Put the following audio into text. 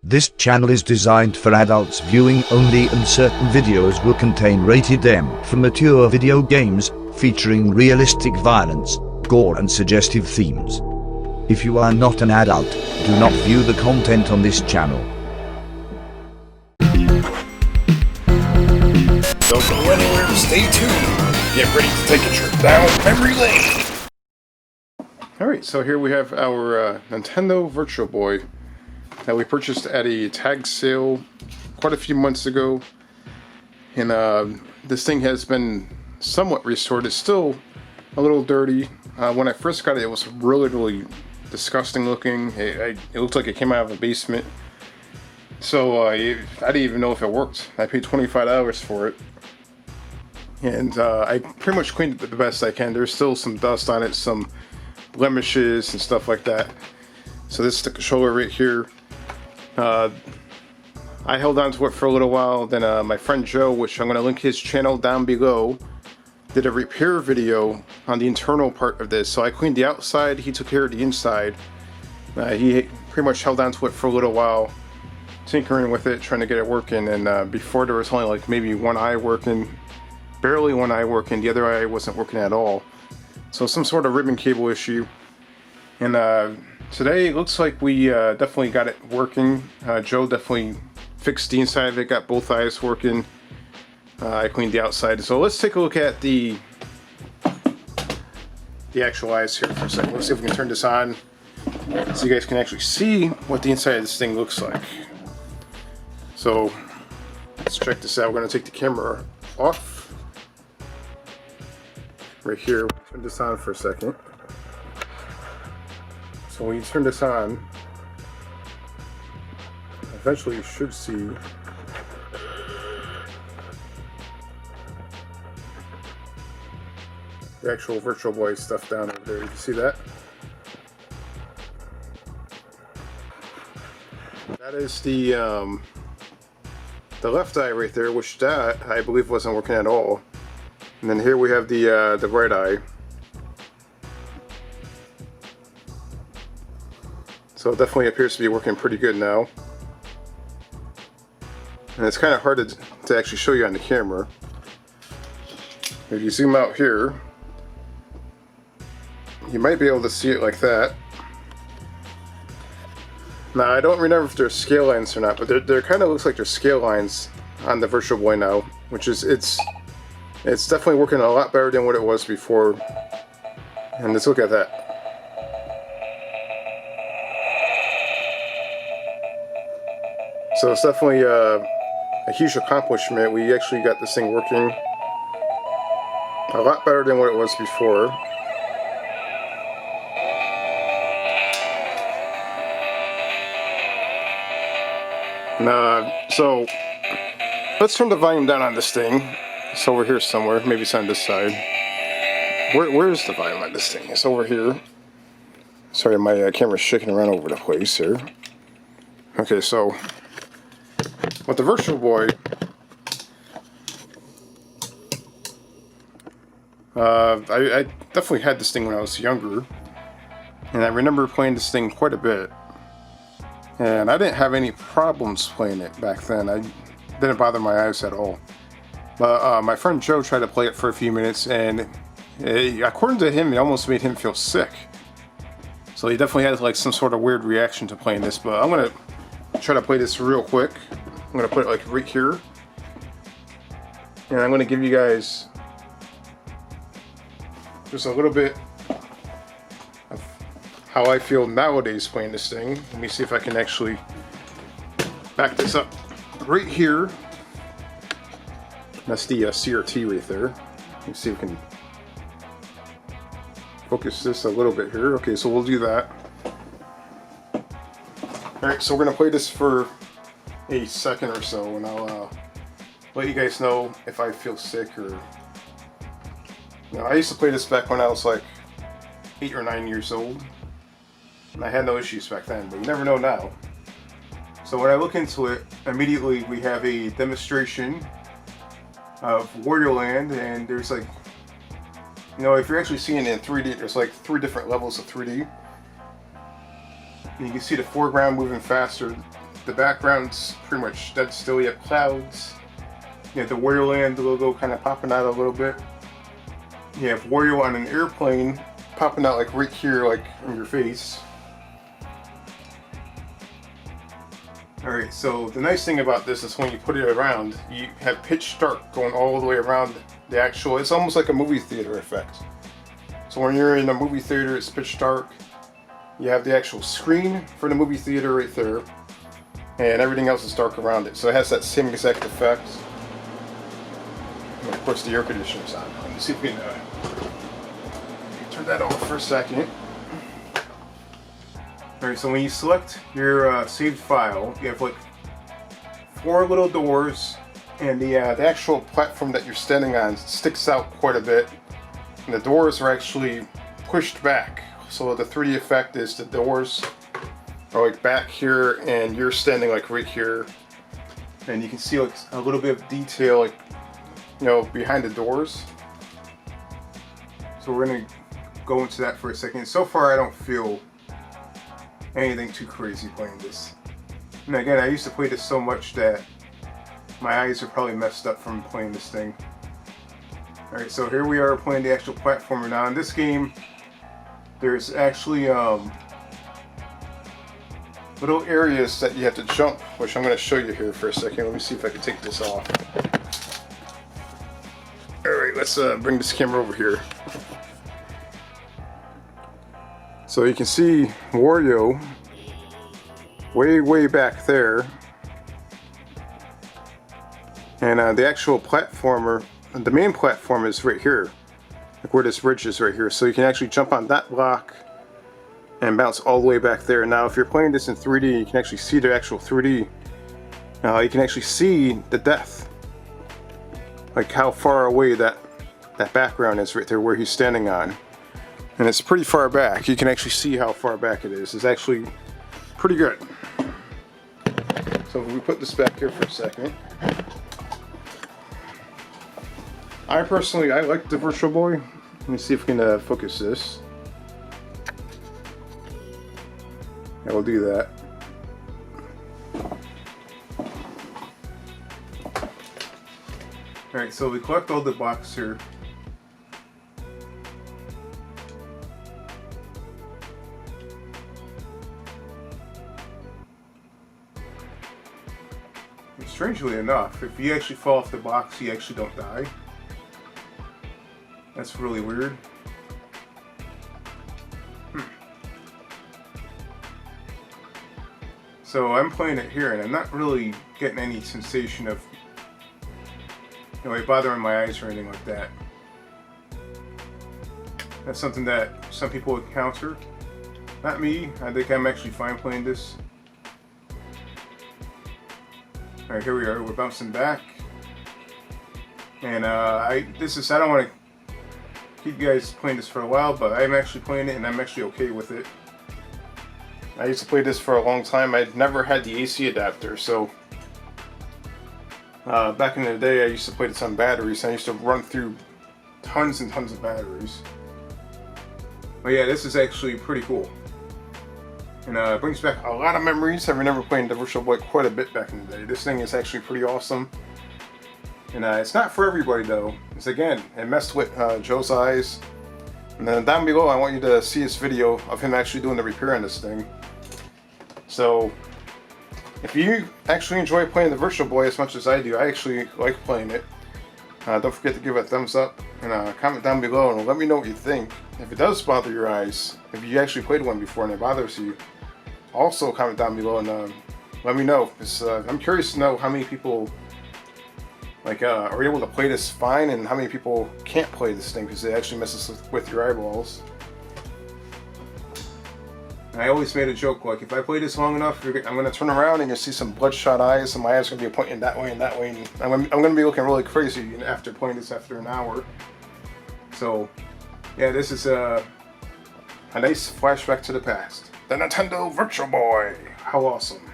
This channel is designed for adults viewing only, and certain videos will contain rated M for mature video games, featuring realistic violence, gore and suggestive themes. If you are not an adult, do not view the content on this channel. Don't go anywhere, stay tuned. Get ready to take a trip down memory lane. Alright, so here we have our Nintendo Virtual Boy that we purchased at a tag sale quite a few months ago. And this thing has been somewhat restored. It's still a little dirty. When I first got it, it was really disgusting looking. It looked like it came out of a basement. So I didn't even know if it worked. I paid $25 for it. And I pretty much cleaned it the best I can. There's still some dust on it, some blemishes and stuff like that. So this is the controller right here. I held on to it for a little while. Then my friend Joe, which I'm going to link his channel down below, did a repair video on the internal part of this. So I cleaned the outside, he took care of the inside. He pretty much held on to it for a little while, tinkering with it, trying to get it working. And before, there was only like maybe one eye working, barely one eye working, the other eye wasn't working at all. So some sort of ribbon cable issue. And today it looks like we definitely got it working. Joe definitely fixed the inside of it, got both eyes working. I cleaned the outside. So let's take a look at the actual eyes here for a second. Let's see if we can turn this on so you guys can actually see what the inside of this thing looks like. So let's check this out. We're going to take the camera off right here. Turn this on for a second. So when you turn this on, eventually you should see the actual Virtual Boy stuff down over there. You can see that? That is the left eye right there, which that I believe wasn't working at all. And then here we have the right eye. So it definitely appears to be working pretty good now. And it's kind of hard to actually show you on the camera. If you zoom out here, you might be able to see it like that. Now I don't remember if there's scale lines or not, but there kind of looks like there's scale lines on the Virtual Boy now, which is it's definitely working a lot better than what it was before. And let's look at that. So it's definitely a huge accomplishment. We actually got this thing working a lot better than what it was before. So let's turn the volume down on this thing. It's over here somewhere. Maybe it's on this side. Where's the volume on this thing? It's over here. Sorry, my camera's shaking around over the place here. Okay, so with the Virtual Boy, I definitely had this thing when I was younger, and I remember playing this thing quite a bit. And I didn't have any problems playing it back then. I didn't bother my eyes at all. But my friend Joe tried to play it for a few minutes, and according to him, it almost made him feel sick. So he definitely had like some sort of weird reaction to playing this. But I'm gonna try to play this real quick. I'm gonna put it like right here, and I'm gonna give you guys just a little bit of how I feel nowadays playing this thing. Let me see if I can actually back this up right here. That's the CRT right there. Let me see if we can focus this a little bit here. Okay, so we'll do that. Alright, so we're gonna play this for a second or so, and I'll let you guys know if I feel sick or... I used to play this back when I was like 8 or 9 years old, and I had no issues back then, but you never know now. So when I look into it, immediately we have a demonstration of Wario Land, and there's like, if you're actually seeing it in 3D, there's like 3 different levels of 3D. And you can see the foreground moving faster the background's pretty much dead still. You have clouds. You have the Wario Land logo kind of popping out a little bit. You have Wario on an airplane popping out like right here, like in your face. Alright, so the nice thing about this is when you put it around, you have pitch dark going all the way around the actual, it's almost like a movie theater effect. So when you're in a movie theater, it's pitch dark. You have the actual screen for the movie theater right there, and everything else is dark around it. So it has that same exact effect. And of course the air conditioner's on. Let me see if we can turn that off for a second. Alright, so when you select your saved file, you have like 4 little doors, and the actual platform that you're standing on sticks out quite a bit. And the doors are actually pushed back. So the 3D effect is the doors are like back here, and you're standing like right here. And you can see like a little bit of detail, like, you know, behind the doors. So we're gonna go into that for a second. So far, I don't feel anything too crazy playing this. And again, I used to play this so much that my eyes are probably messed up from playing this thing. Alright, so here we are playing the actual platformer. Now in this game, there's actually little areas that you have to jump, which I'm going to show you here for a second. Let me see if I can take this off. Alright, let's bring this camera over here. So you can see Wario way back there, and the actual platformer, the main platform is right here, like where this bridge is right here. So you can actually jump on that block and bounce all the way back there. Now if you're playing this in 3D, you can actually see the actual 3D. You can actually see the depth, like how far away that background is right there where he's standing on. And it's pretty far back. You can actually see how far back it is. It's actually pretty good. So if we put this back here for a second. I like the Virtual Boy. Let me see if we can focus this. Yeah, we'll do that. Alright, so we collect all the blocks here. Strangely enough, if you actually fall off the box, you actually don't die. That's really weird. So I'm playing it here, and I'm not really getting any sensation of, you know, bothering my eyes or anything like that. That's something that some people encounter. Not me. I think I'm actually fine playing this. Alright, here we are. We're bouncing back. And I don't want to keep you guys playing this for a while, but I'm actually playing it and I'm actually okay with it. I used to play this for a long time. I'd never had the AC adapter, so back in the day I used to play this on batteries. I used to run through tons and tons of batteries. But yeah, this is actually pretty cool. And it brings back a lot of memories. I remember playing the Virtual Boy quite a bit back in the day. This thing is actually pretty awesome. And it's not for everybody though. It's again, it messed with Joe's eyes. And then down below I want you to see this video of him actually doing the repair on this thing. So if you actually enjoy playing the Virtual Boy as much as I do, I actually like playing it. Don't forget to give it a thumbs up and comment down below and let me know what you think. If it does bother your eyes, if you actually played one before and it bothers you, also comment down below and let me know. I'm curious to know how many people are able to play this fine and how many people can't play this thing because it actually messes with your eyeballs. And I always made a joke, like if I play this long enough, I'm going to turn around and you'll see some bloodshot eyes and my eyes are going to be pointing that way and that way. And I'm going to be looking really crazy after playing this after an hour. So, yeah, this is a nice flashback to the past. The Nintendo Virtual Boy. How awesome.